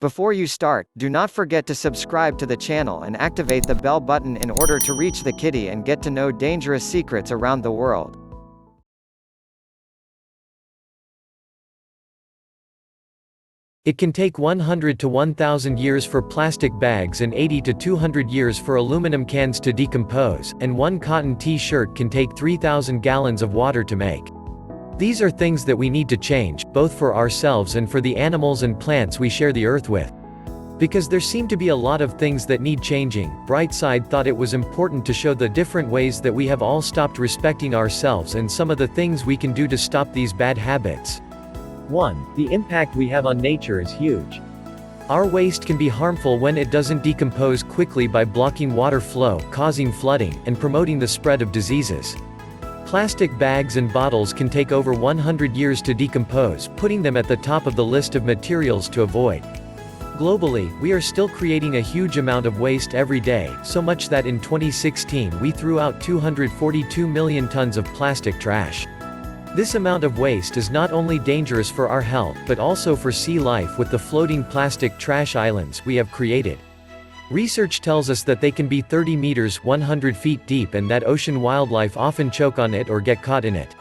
Before you start, do not forget to subscribe to the channel and activate the bell button in order to reach the kitty and get to know dangerous secrets around the world. It can take 100 to 1,000 years for plastic bags and 80 to 200 years for aluminum cans to decompose, and one cotton t-shirt can take 3,000 gallons of water to make. These are things that we need to change, both for ourselves and for the animals and plants we share the earth with. Because there seem to be a lot of things that need changing, Brightside thought it was important to show the different ways that we have all stopped respecting ourselves and some of the things we can do to stop these bad habits. 1. The impact we have on nature is huge. Our waste can be harmful when it doesn't decompose quickly by blocking water flow, causing flooding, and promoting the spread of diseases. Plastic bags and bottles can take over 100 years to decompose, putting them at the top of the list of materials to avoid. Globally, we are still creating a huge amount of waste every day, so much that in 2016 we threw out 242 million tons of plastic trash. This amount of waste is not only dangerous for our health but also for sea life with the floating plastic trash islands we have created. Research tells us that they can be 30 meters 100 feet deep and that ocean wildlife often choke on it or get caught in it.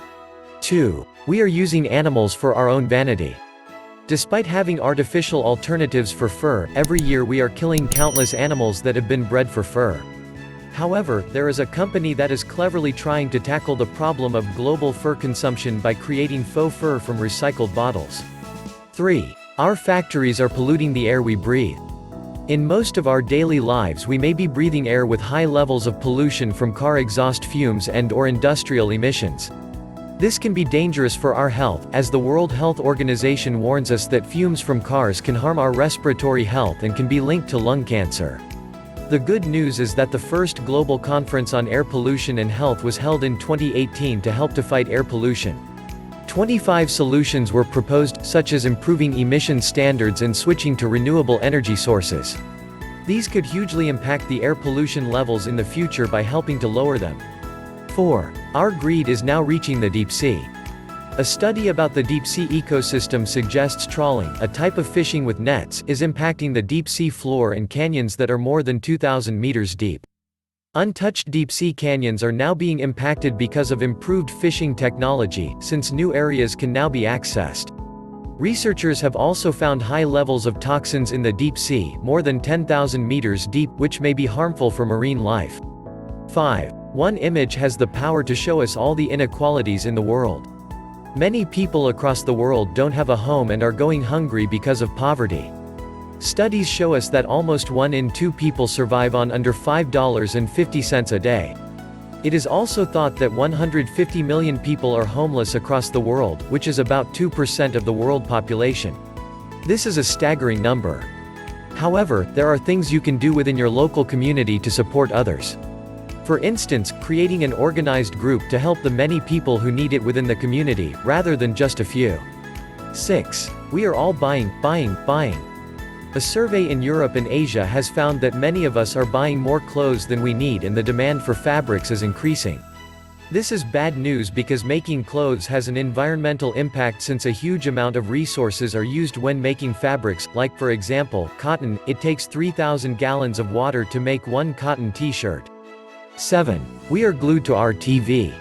2. We are using animals for our own vanity. Despite having artificial alternatives for fur, every year we are killing countless animals that have been bred for fur. However, there is a company that is cleverly trying to tackle the problem of global fur consumption by creating faux fur from recycled bottles. 3. Our factories are polluting the air we breathe. In most of our daily lives we may be breathing air with high levels of pollution from car exhaust fumes and/or industrial emissions. This can be dangerous for our health, as the World Health Organization warns us that fumes from cars can harm our respiratory health and can be linked to lung cancer. The good news is that the first global conference on air pollution and health was held in 2018 to help to fight air pollution. 25 solutions were proposed, such as improving emission standards and switching to renewable energy sources. These could hugely impact the air pollution levels in the future by helping to lower them. 4. Our greed is now reaching the deep sea. A study about the deep sea ecosystem suggests trawling, a type of fishing with nets, is impacting the deep sea floor and canyons that are more than 2,000 meters deep. Untouched deep-sea canyons are now being impacted because of improved fishing technology, since new areas can now be accessed. Researchers have also found high levels of toxins in the deep sea, more than 10,000 meters deep, which may be harmful for marine life. 5. One image has the power to show us all the inequalities in the world. Many people across the world don't have a home and are going hungry because of poverty. Studies show us that almost 1 in 2 people survive on under $5.50 a day. It is also thought that 150 million people are homeless across the world, which is about 2% of the world population. This is a staggering number. However, there are things you can do within your local community to support others. For instance, creating an organized group to help the many people who need it within the community, rather than just a few. 6. We are all buying. A survey in Europe and Asia has found that many of us are buying more clothes than we need and the demand for fabrics is increasing. This is bad news because making clothes has an environmental impact since a huge amount of resources are used when making fabrics, like for example, cotton. It takes 3,000 gallons of water to make one cotton t-shirt. 7. We are glued to our TV.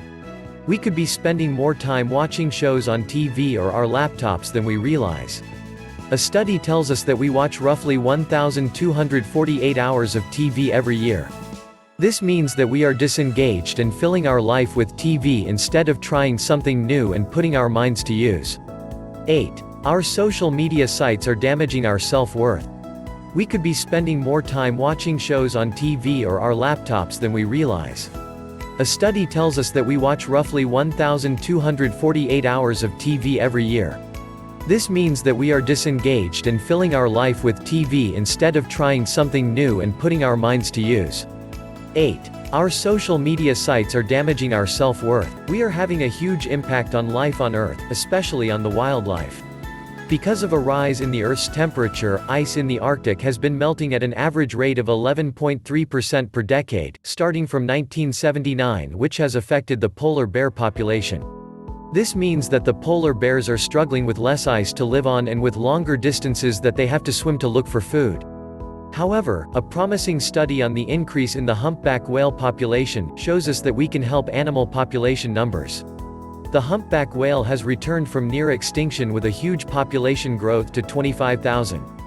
We could be spending more time watching shows on TV or our laptops than we realize. A study tells us that we watch roughly 1,248 hours of TV every year. This means that we are disengaged and filling our life with TV instead of trying something new and putting our minds to use. 8. Our social media sites are damaging our self-worth. We could be spending more time watching shows on TV or our laptops than we realize. A study tells us that we watch roughly 1,248 hours of TV every year. This means that we are disengaged and filling our life with TV instead of trying something new and putting our minds to use. 8. Our social media sites are damaging our self-worth. We are having a huge impact on life on Earth, especially on the wildlife. Because of a rise in the Earth's temperature, ice in the Arctic has been melting at an average rate of 11.3% per decade, starting from 1979, which has affected the polar bear population. This means that the polar bears are struggling with less ice to live on and with longer distances that they have to swim to look for food. However, a promising study on the increase in the humpback whale population shows us that we can help animal population numbers. The humpback whale has returned from near extinction with a huge population growth to 25,000.